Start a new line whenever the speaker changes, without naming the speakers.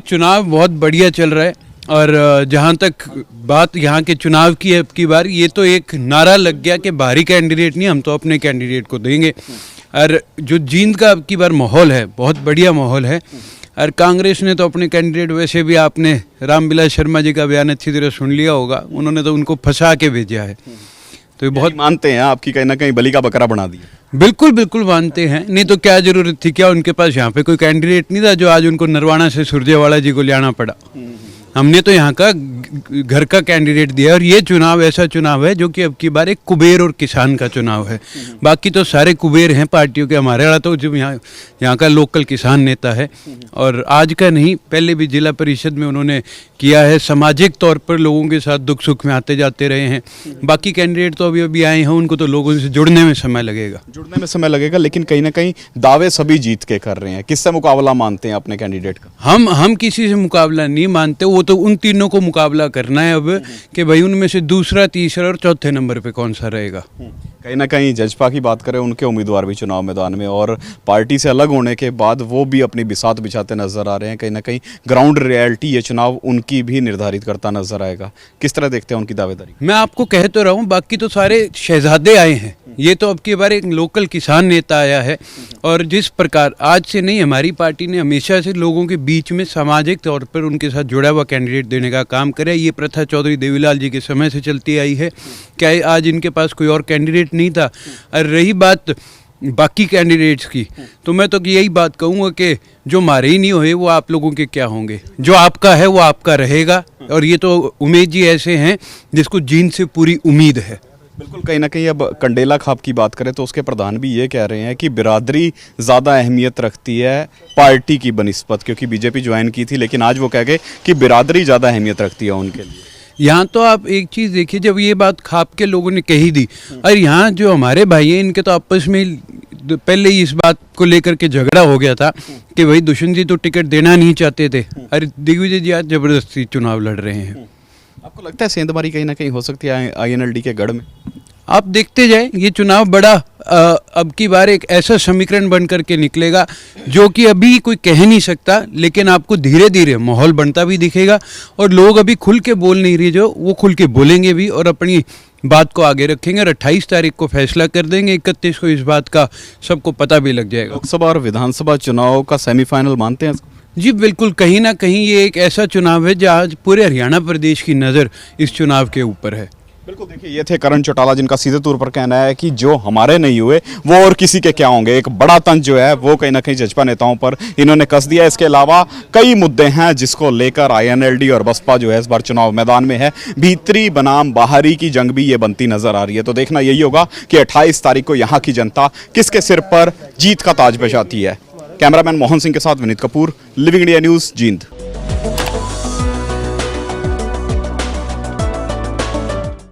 चुनाव बहुत बढ़िया चल रहा है और जहाँ तक बात यहाँ के चुनाव की है अब की बार, ये तो एक नारा लग गया कि बाहरी कैंडिडेट नहीं, हम तो अपने कैंडिडेट को देंगे। और जो जींद का अब की बार माहौल है, बहुत बढ़िया माहौल है। और कांग्रेस ने तो अपने कैंडिडेट, वैसे भी आपने रामविलास शर्मा जी का बयान अच्छी तरह सुन लिया होगा, उन्होंने तो उनको फंसा के भेजा है। तो ये बहुत
मानते हैं आपकी कहीं ना कहीं बलि का बकरा बना दिया।
बिल्कुल बिल्कुल मानते हैं, नहीं तो क्या जरूरत थी, क्या उनके पास यहाँ पे कोई कैंडिडेट नहीं था जो आज उनको नरवाना से सुरजेवाला जी को ले आना पड़ा। हमने तो यहाँ का घर का कैंडिडेट दिया। और ये चुनाव ऐसा चुनाव है जो कि अब की बार एक कुबेर और किसान का चुनाव है। बाकी तो सारे कुबेर हैं पार्टियों के, हमारे वाला तो जो यहाँ का लोकल किसान नेता है। और आज का नहीं, पहले भी जिला परिषद में उन्होंने किया है, सामाजिक तौर पर लोगों के साथ दुख सुख में आते जाते रहे हैं। बाकी कैंडिडेट तो अभी अभी आए हैं, उनको तो लोगों से जुड़ने में समय लगेगा।
लेकिन कहीं ना कहीं दावे सभी जीत के कर रहे हैं। किससे मुकाबला मानते हैं अपने कैंडिडेट का?
हम किसी से मुकाबला नहीं मानते, वो तो उन तीनों को मुकाबला करना है अब कि भाई उनमें से दूसरा, तीसरा और चौथे नंबर पे कौन सा रहेगा।
कहीं ना कहीं जजपा की बात करें, उनके उम्मीदवार भी चुनाव मैदान में, और पार्टी से अलग होने के बाद वो भी अपनी बिसात बिछाते नजर आ रहे हैं। कहीं ना कहीं ग्राउंड रियलिटी ये चुनाव उनकी भी निर्धारित करता नजर आएगा। किस तरह देखते हैं उनकी दावेदारी?
मैं आपको कह तो रहा हूँ, बाकी तो सारे शहजादे आए हैं, ये तो अब की बार एक लोकल किसान नेता आया है। और जिस प्रकार आज से नहीं, हमारी पार्टी ने हमेशा से लोगों के बीच में सामाजिक तौर पर उनके साथ जुड़ा हुआ कैंडिडेट देने का काम करे। ये प्रथा चौधरी देवीलाल जी के समय से चलती आई है। क्या आज इनके पास कोई और कैंडिडेट नहीं था? और रही बात बाकी कैंडिडेट्स की, तो मैं तो यही बात कहूँगा कि जो मारे ही नहीं हुए वो आप लोगों के क्या होंगे। जो आपका है वो आपका रहेगा। और ये तो उमेश जी ऐसे हैं जिसको जींद से पूरी उम्मीद है।
बिल्कुल। कहीं ना कहीं अब कंडेला खाप की बात करें तो उसके प्रधान भी ये कह रहे हैं कि बिरादरी ज़्यादा अहमियत रखती है पार्टी की बनिस्बत, क्योंकि बीजेपी ज्वाइन की थी, लेकिन आज वो कह गए कि बिरादरी ज़्यादा अहमियत रखती है उनके लिए।
यहाँ तो आप एक चीज़ देखिए, जब ये बात खाप के लोगों ने कही दी, और यहाँ जो हमारे भाई हैं इनके तो आपस में पहले ही इस बात को लेकर के झगड़ा हो गया था कि भाई दुष्यंत जी तो टिकट देना नहीं चाहते थे, अरे दिग्विजय जी आज जबरदस्ती चुनाव लड़ रहे हैं।
आपको लगता है सेंधमारी कहीं ना कहीं हो सकती है INLD के गढ़ में?
आप देखते जाएं, ये चुनाव बड़ा अब की बार एक ऐसा समीकरण बन करके निकलेगा जो कि अभी कोई कह नहीं सकता, लेकिन आपको धीरे धीरे माहौल बनता भी दिखेगा। और लोग अभी खुल के बोल नहीं रहे, जो वो खुल के बोलेंगे भी और अपनी बात को आगे रखेंगे। और 28 तारीख को फैसला कर देंगे, 31 को इस बात का सबको पता भी लग जाएगा।
लोकसभा और विधानसभा चुनाव का सेमीफाइनल मानते हैं?
जी बिल्कुल, कहीं ना कहीं ये एक ऐसा चुनाव है जहाँ पूरे हरियाणा प्रदेश की नज़र इस चुनाव के ऊपर है।
बिल्कुल। देखिए, ये थे करण चौटाला, जिनका सीधे तौर पर कहना है कि जो हमारे नहीं हुए वो और किसी के क्या होंगे। एक बड़ा तंज जो है वो कहीं ना कहीं जजपा नेताओं पर इन्होंने कस दिया। इसके अलावा कई मुद्दे हैं जिसको लेकर INLD और बसपा जो है इस बार चुनाव मैदान में है। भीतरी बनाम बाहरी की जंग भी ये बनती नजर आ रही है। तो देखना यही होगा कि 28 तारीख को यहाँ की जनता किसके सिर पर जीत का ताज बिछाती है। कैमरामैन मोहन सिंह के साथ Vineet Kapoor, living India news, Jind.